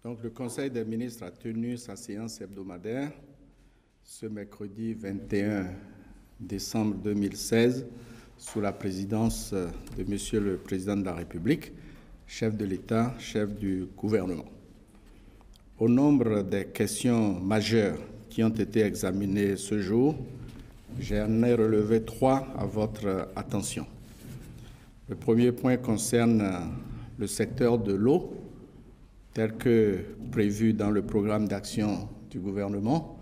Donc, le Conseil des ministres a tenu sa séance hebdomadaire ce mercredi 21 décembre 2016 sous la présidence de Monsieur le Président de la République, chef de l'État, chef du gouvernement. Au nombre des questions majeures qui ont été examinées ce jour, j'en ai relevé 3 à votre attention. Le premier point concerne le secteur de l'eau, tel que prévu dans le programme d'action du gouvernement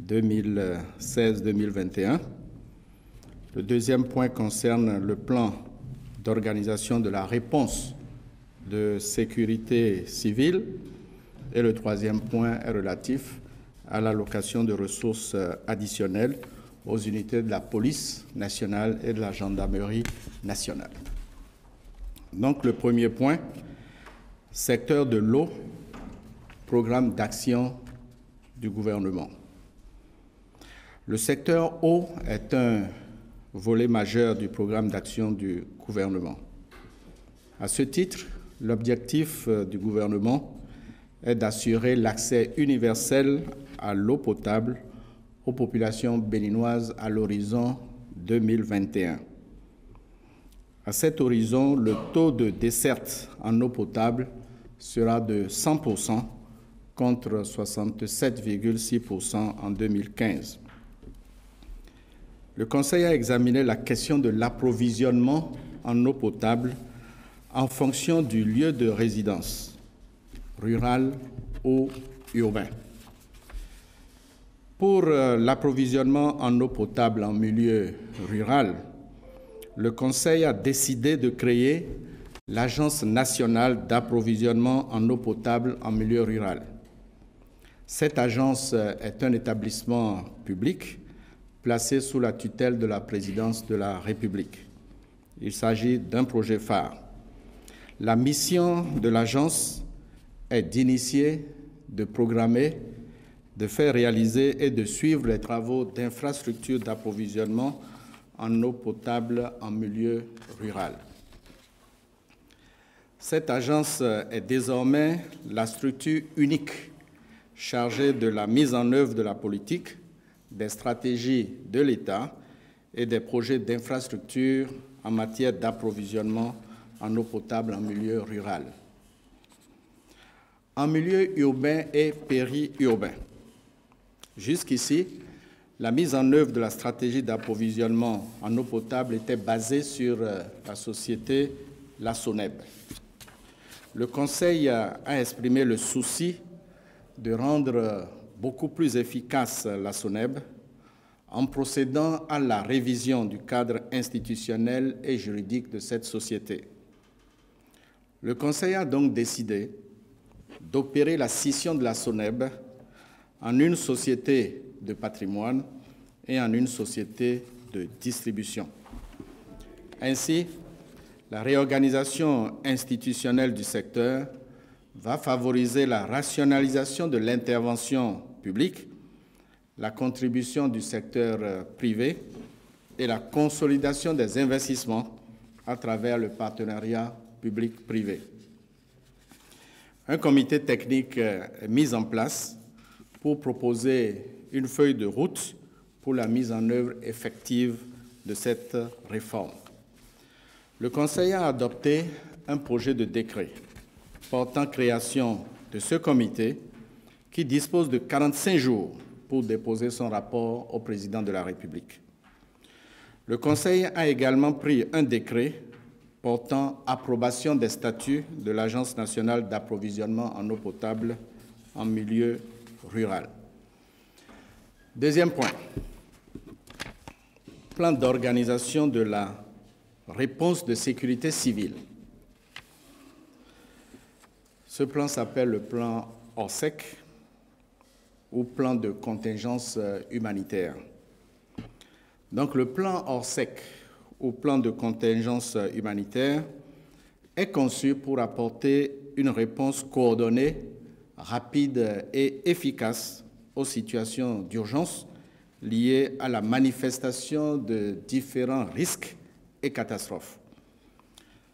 2016-2021. Le deuxième point concerne le plan d'organisation de la réponse de sécurité civile. Et le troisième point est relatif à l'allocation de ressources additionnelles aux unités de la police nationale et de la gendarmerie nationale. Donc, le premier point, secteur de l'eau, programme d'action du gouvernement. Le secteur eau est un volet majeur du programme d'action du gouvernement. À ce titre, l'objectif du gouvernement est d'assurer l'accès universel à l'eau potable aux populations béninoises à l'horizon 2021. À cet horizon, le taux de desserte en eau potable sera de 100% contre 67,6% en 2015. Le Conseil a examiné la question de l'approvisionnement en eau potable en fonction du lieu de résidence, rural ou urbain. Pour l'approvisionnement en eau potable en milieu rural, le Conseil a décidé de créer l'Agence nationale d'approvisionnement en eau potable en milieu rural. Cette agence est un établissement public placé sous la tutelle de la présidence de la République. Il s'agit d'un projet phare. La mission de l'agence est d'initier, de programmer, de faire réaliser et de suivre les travaux d'infrastructures d'approvisionnement en eau potable en milieu rural. Cette agence est désormais la structure unique chargée de la mise en œuvre de la politique, des stratégies de l'État et des projets d'infrastructure en matière d'approvisionnement en eau potable en milieu rural. En milieu urbain et périurbain, jusqu'ici, la mise en œuvre de la stratégie d'approvisionnement en eau potable était basée sur la société La SONEB. Le Conseil a exprimé le souci de rendre beaucoup plus efficace la SONEB en procédant à la révision du cadre institutionnel et juridique de cette société. Le Conseil a donc décidé d'opérer la scission de la SONEB en une société de patrimoine et en une société de distribution. Ainsi, la réorganisation institutionnelle du secteur va favoriser la rationalisation de l'intervention publique, la contribution du secteur privé et la consolidation des investissements à travers le partenariat public-privé. Un comité technique est mis en place pour proposer une feuille de route pour la mise en œuvre effective de cette réforme. Le Conseil a adopté un projet de décret portant création de ce comité qui dispose de 45 jours pour déposer son rapport au président de la République. Le Conseil a également pris un décret portant approbation des statuts de l'Agence nationale d'approvisionnement en eau potable en milieu rural. Deuxième point, plan d'organisation de la réponse de sécurité civile. Ce plan s'appelle le plan ORSEC ou plan de contingence humanitaire. Donc le plan ORSEC ou plan de contingence humanitaire est conçu pour apporter une réponse coordonnée, rapide et efficace aux situations d'urgence liées à la manifestation de différents risques et catastrophes.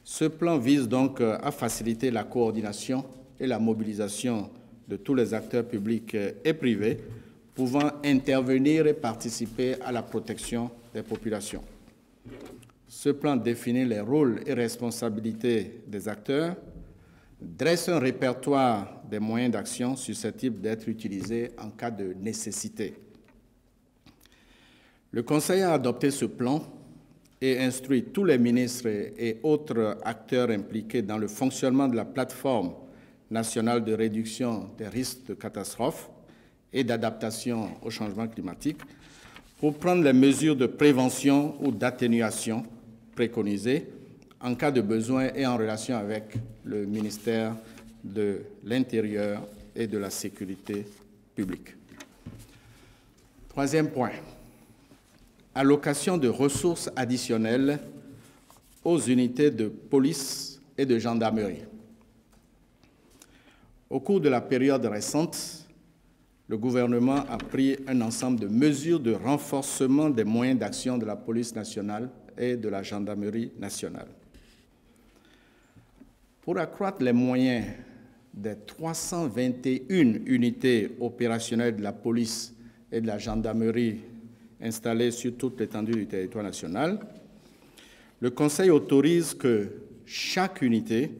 Ce plan vise donc à faciliter la coordination et la mobilisation de tous les acteurs publics et privés pouvant intervenir et participer à la protection des populations. Ce plan définit les rôles et responsabilités des acteurs, dresse un répertoire des moyens d'action susceptibles d'être utilisés en cas de nécessité. Le Conseil a adopté ce plan et instruit tous les ministres et autres acteurs impliqués dans le fonctionnement de la plateforme nationale de réduction des risques de catastrophes et d'adaptation au changement climatique pour prendre les mesures de prévention ou d'atténuation préconisées en cas de besoin et en relation avec le ministère de l'Intérieur et de la Sécurité publique. Troisième point, allocation de ressources additionnelles aux unités de police et de gendarmerie. Au cours de la période récente, le gouvernement a pris un ensemble de mesures de renforcement des moyens d'action de la police nationale et de la gendarmerie nationale. Pour accroître les moyens des 321 unités opérationnelles de la police et de la gendarmerie installées sur toute l'étendue du territoire national, le Conseil autorise que chaque unité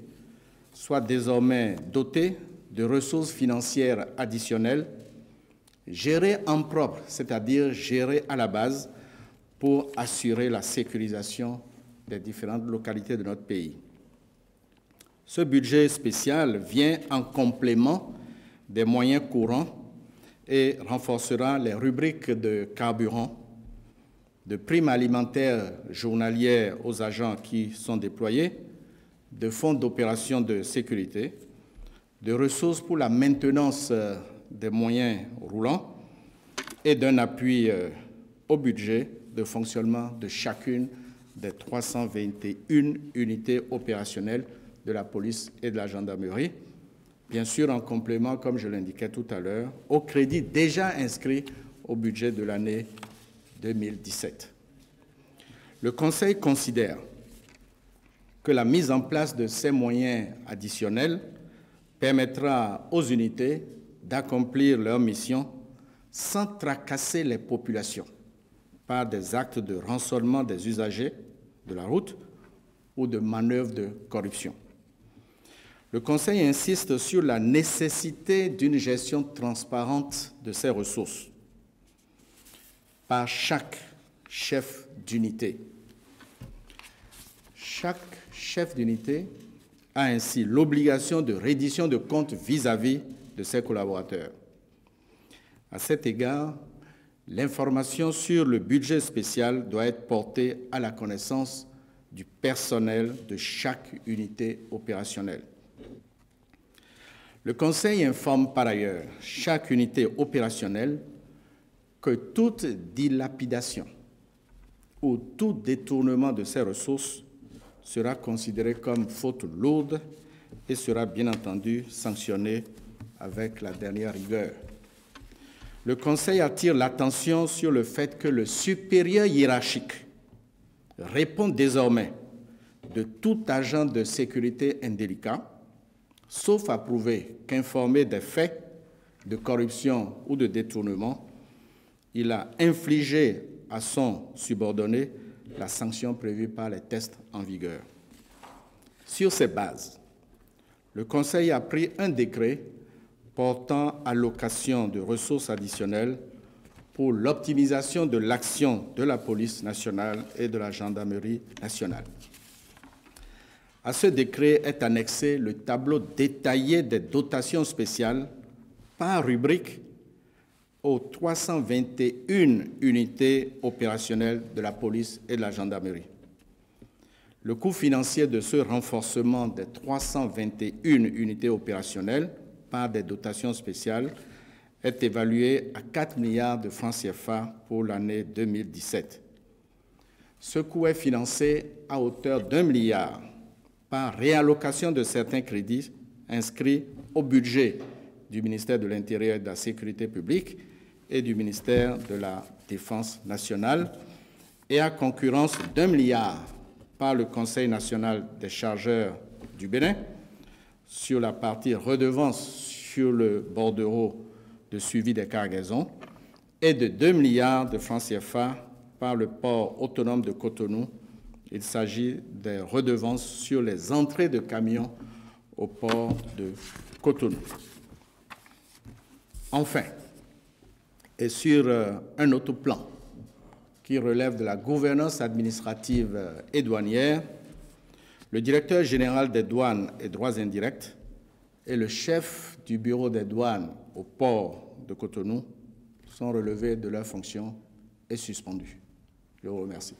soit désormais dotée de ressources financières additionnelles gérées en propre, c'est-à-dire gérées à la base pour assurer la sécurisation des différentes localités de notre pays. Ce budget spécial vient en complément des moyens courants et renforcera les rubriques de carburant, de primes alimentaires journalières aux agents qui sont déployés, de fonds d'opération de sécurité, de ressources pour la maintenance des moyens roulants et d'un appui au budget de fonctionnement de chacune des 321 unités opérationnelles de la police et de la gendarmerie, bien sûr en complément, comme je l'indiquais tout à l'heure, aux crédits déjà inscrits au budget de l'année 2017. Le Conseil considère que la mise en place de ces moyens additionnels permettra aux unités d'accomplir leur mission sans tracasser les populations par des actes de rançonnement des usagers de la route ou de manœuvres de corruption. Le Conseil insiste sur la nécessité d'une gestion transparente de ces ressources par chaque chef d'unité. Chaque chef d'unité a ainsi l'obligation de reddition de comptes vis-à-vis de ses collaborateurs. À cet égard, l'information sur le budget spécial doit être portée à la connaissance du personnel de chaque unité opérationnelle. Le Conseil informe par ailleurs chaque unité opérationnelle que toute dilapidation ou tout détournement de ces ressources sera considéré comme faute lourde et sera bien entendu sanctionné avec la dernière rigueur. Le Conseil attire l'attention sur le fait que le supérieur hiérarchique répond désormais de tout agent de sécurité indélicat, sauf à prouver qu'informé des faits de corruption ou de détournement, il a infligé à son subordonné la sanction prévue par les textes en vigueur. Sur ces bases, le Conseil a pris un décret portant allocation de ressources additionnelles pour l'optimisation de l'action de la police nationale et de la gendarmerie nationale. À ce décret est annexé le tableau détaillé des dotations spéciales par rubrique aux 321 unités opérationnelles de la police et de la gendarmerie. Le coût financier de ce renforcement des 321 unités opérationnelles par des dotations spéciales est évalué à 4 milliards de francs CFA pour l'année 2017. Ce coût est financé à hauteur d'1 milliard par réallocation de certains crédits inscrits au budget du ministère de l'Intérieur et de la Sécurité publique et du ministère de la Défense nationale, et à concurrence d'1 milliard par le Conseil national des chargeurs du Bénin sur la partie redevance sur le bordereau de suivi des cargaisons et de 2 milliards de francs CFA par le port autonome de Cotonou. Il s'agit des redevances sur les entrées de camions au port de Cotonou. Enfin, et sur un autre plan qui relève de la gouvernance administrative et douanière, le directeur général des douanes et droits indirects et le chef du bureau des douanes au port de Cotonou sont relevés de leurs fonctions et suspendus. Je vous remercie.